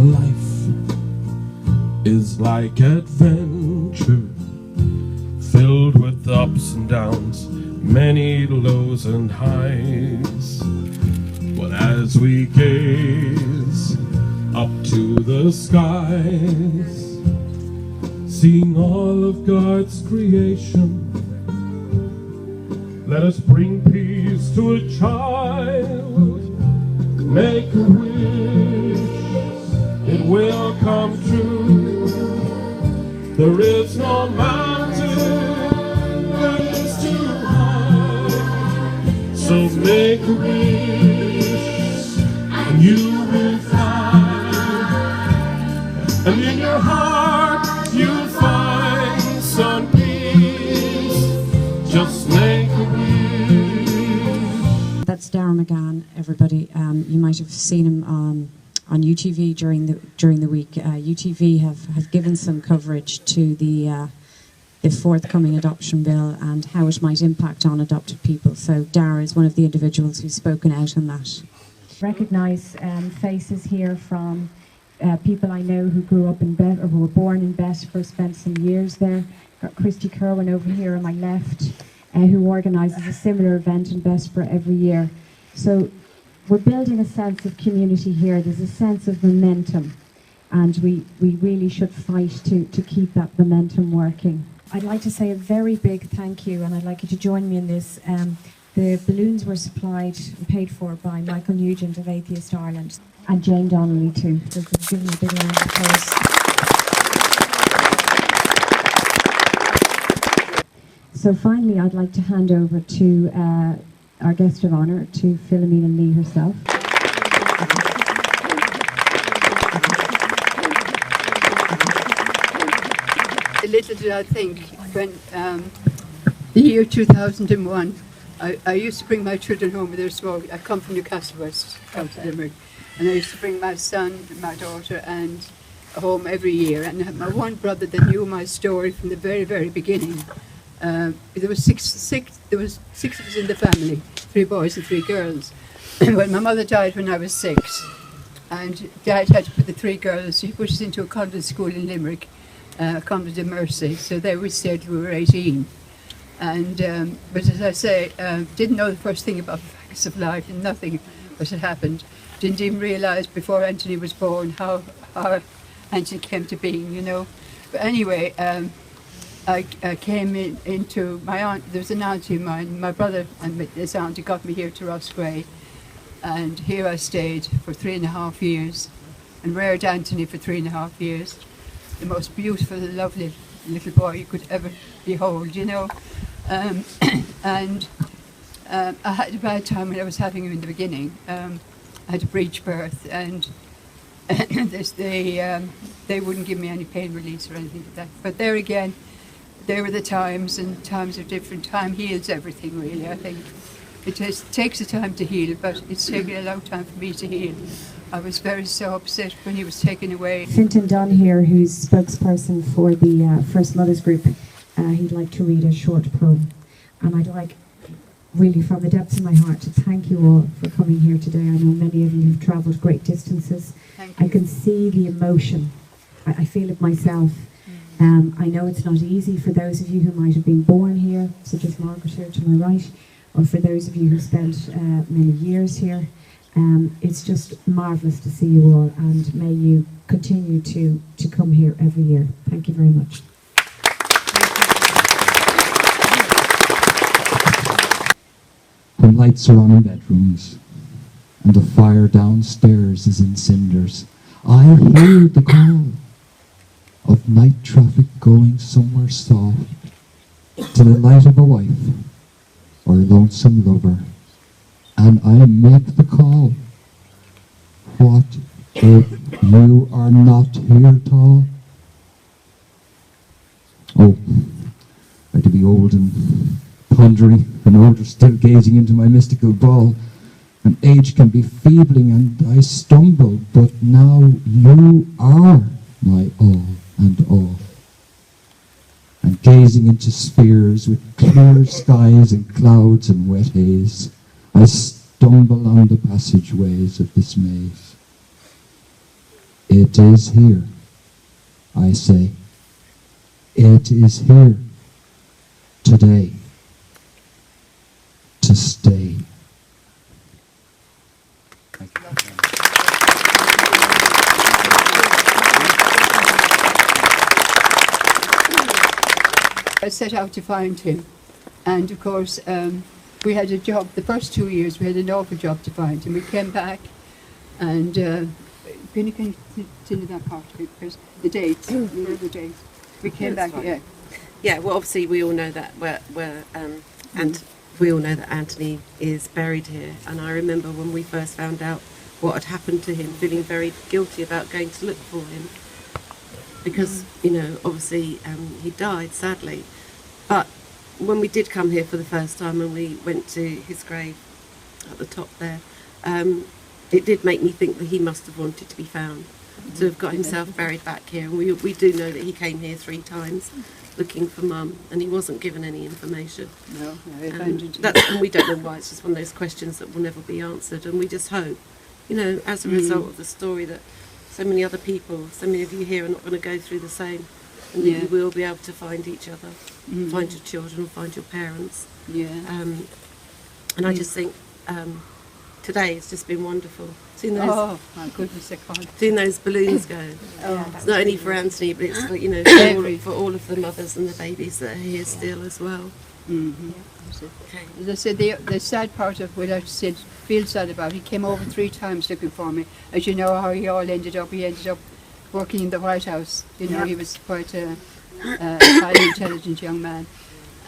life is like adventure, filled with ups and downs, many lows and highs. But as we gaze up to the skies, seeing all of God's creation, let us bring peace to a child. Make a wish, it will come true. There is no mountain that is too high. So make a wish, and you will find. And in your heart you'll find some peace. Just make a wish. That's Darragh McGann, everybody. You might have seen him on UTV during the week. UTV have given some coverage to the forthcoming adoption bill and how it might impact on adopted people. So Darragh is one of the individuals who's spoken out on that. Recognise faces here from people I know who grew up in or who were born in Betford, spent some years there. Got Christy Kerwin over here on my left, who organises a similar event in Betford every year. So we're building a sense of community here. There's a sense of momentum, and we really should fight to keep that momentum working. I'd like to say a very big thank you, and I'd like you to join me in this. The balloons were supplied and paid for by Michael Nugent of Atheist Ireland, and Jane Donnelly too. So give me a big round of applause. So finally, I'd like to hand over to our guest of honour, to Philomena Lee herself. Little did I think when the year 2001, I used to bring my children home with their small. I come from Newcastle West, County Limerick, and I used to bring my son, my daughter, and home every year. And my one brother that knew my story from the very, very beginning. There was six of us in the family, 3 boys and 3 girls. When my mother died when I was 6, and Dad had to put the 3 girls, he pushed us into a convent school in Limerick, Convent of Mercy. So there we stayed till we were 18. And but as I say, didn't know the first thing about facts of life, and nothing what had happened. Didn't even realise before Anthony was born how Anthony came to being, you know. But anyway, I came into my aunt. There was an auntie of mine. My brother and this auntie got me here to Roscrea, and here I stayed for 3.5 years, and reared Anthony for 3.5 years. The most beautiful, lovely little boy you could ever behold, you know. And I had a bad time when I was having him in the beginning. I had a breech birth, and they wouldn't give me any pain release or anything like that. But there again, there were the times, and times are different. Time heals everything, really, I think. It just takes a time to heal, but it's taken a long time for me to heal. I was so upset when he was taken away. Fintan Dunn here, who's spokesperson for the First Mothers Group, he'd like to read a short poem. And I'd like, really from the depths of my heart, to thank you all for coming here today. I know many of you have travelled great distances. Thank you. I can see the emotion. I feel it myself. I know it's not easy for those of you who might have been born here, such as Margaret here to my right, or for those of you who spent many years here. It's just marvellous to see you all, and may you continue to come here every year. Thank you very much. When lights are on in bedrooms and the fire downstairs is in cinders, I hear the call of night traffic going somewhere soft to the light of a wife or a lonesome lover, and I make the call. What if you are not here at all? Oh, I had to be old and pondery, and older still gazing into my mystical ball. And age can be feebling, and I stumble, but now you are my all and all. And gazing into spheres with clear skies and clouds and wet haze, I stumble on the passageways of this maze. It is here. I say, it is here today to stay. I set out to find him, and of course we had a job. The first 2 years we had an awful job to find him. We came back, and Penny, can you continue that part of it, because the dates, you know the dates. We came back, fine. yeah. Yeah, well, obviously we all know that and we all know that Anthony is buried here. And I remember when we first found out what had happened to him, feeling very guilty about going to look for him, because you know, obviously he died sadly. But when we did come here for the first time and we went to his grave at the top there, it did make me think that he must have wanted to be found, to have got himself buried back here. And we do know that he came here 3 times looking for Mum, and he wasn't given any information. No, he abandoned him. And we don't know why. It's just one of those questions that will never be answered. And we just hope, you know, as a result of the story, that so many other people, so many of you here are not going to go through the same, and that you will be able to find each other, find your children, find your parents. Yeah. And I just think today it's just been wonderful. Seeing those, Oh, my goodness, I can't. seeing those balloons go. Oh, It's not only for Anthony, but it's for, you know, for all of the mothers and the babies that are here still as well. Okay. As I said, the sad part of what I said, feel sad about, he came over 3 times looking for me. As you know how he ended up working in the White House. You know, he was quite a highly intelligent young man.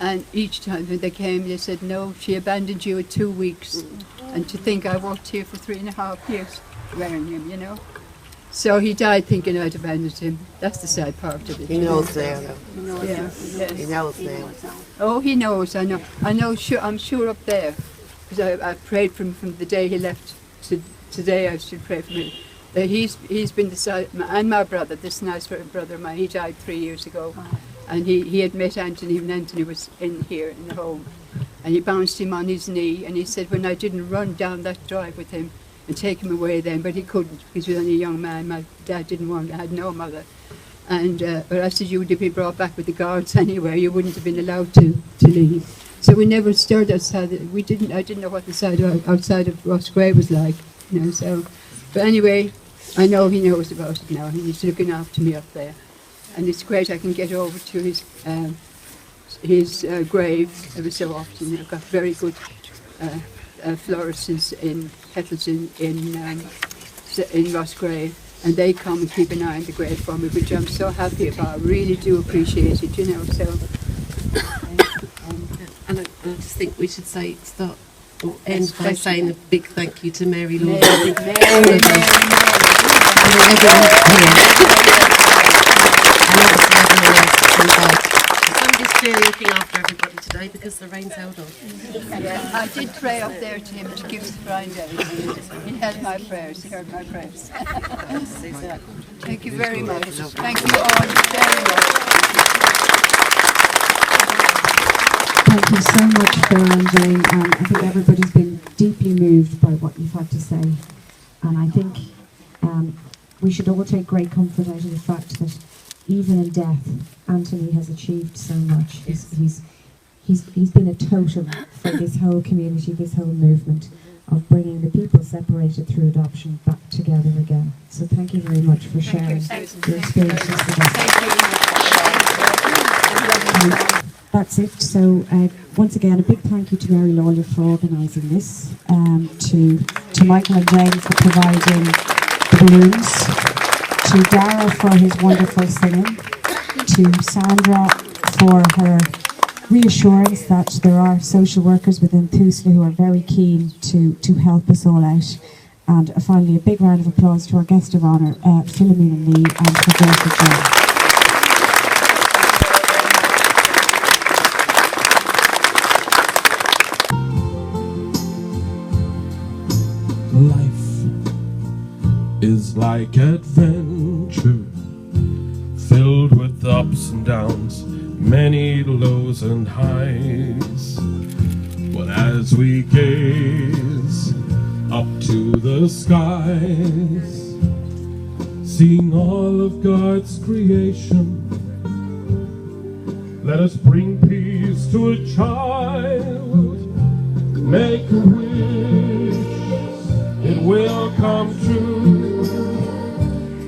And each time when they came, they said, no, she abandoned you at 2 weeks. And to think I worked here for 3.5 years wearing him, you know. So he died thinking I'd abandoned him. That's the sad part of it. He knows now. Yeah. Yes. He knows now. Oh, he knows. I know. I'm sure up there, because I prayed for him from the day he left to today. I still pray for him. That he's been the side, and my brother, this nice brother of mine. He died 3 years ago, and he had met Anthony when Anthony was in here in the home, and he bounced him on his knee, and he said when I didn't run down that drive with him and take him away then, but he couldn't because he was only a young man. My dad didn't want. I had no mother. And but I said you would have been brought back with the guards anyway. You wouldn't have been allowed to leave. So we never stirred outside. I didn't know what the side outside of Roscrea was like. You know. So, but anyway, I know he knows about it now. He's looking after me up there, and it's great. I can get over to his grave every so often. I've got very good florists in petals in Roscrea. And they come and keep an eye on the grave for me, which I'm so happy about. I really do appreciate it, you know. So, And I just think we should start or end by Especially- saying a big thank you to Mary Lord. Mary, I think Mary, all of Mary, us, Mary. and everyone here. Somebody's clearly looking after everybody today because the rain's held on. Yeah, I did pray up there to him to give us blind days. He held my prayers. He heard my prayers. Thank you very much. Thank you all very much. Thank you so much, Phil and Jane. I think everybody's been deeply moved by what you've had to say. And I think we should all take great comfort out of the fact that even in death, Anthony has achieved so much. He's been a totem for this whole community, this whole movement of bringing the people separated through adoption back together again. So thank you very much for sharing your experiences with us. That's it. So once again, a big thank you to Mary Lawler for organising this, to Michael and Jane for providing the balloons, to Dara for his wonderful singing, to Sandra for her reassurance that there are social workers within Thusla who are very keen to help us all out. And finally, a big round of applause to our guest of honour, Philomena Lee, and her daughter Jane. Life is like adventure, filled with ups and downs, many lows and highs. But as we gaze up to the skies, Seeing all of God's creation, let us bring peace to a child. Make a wish, it will come true.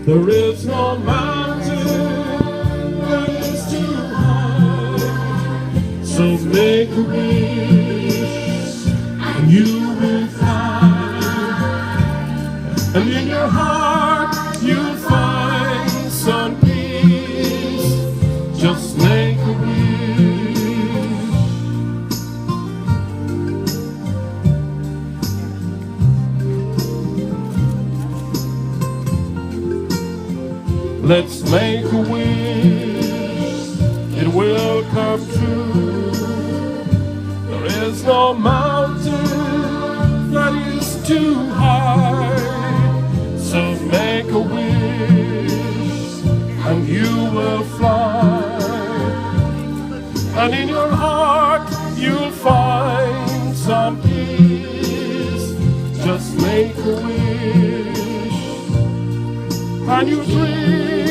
There is no mountain that is too high. So make a wish, and you will find. And in your heart you'll find some peace. Just make a wish. Let's make a wish, it will come true. There is no mountain that is too high. So make a wish, and you will fly. And in your heart you'll find some peace. Just make a wish, and you dream.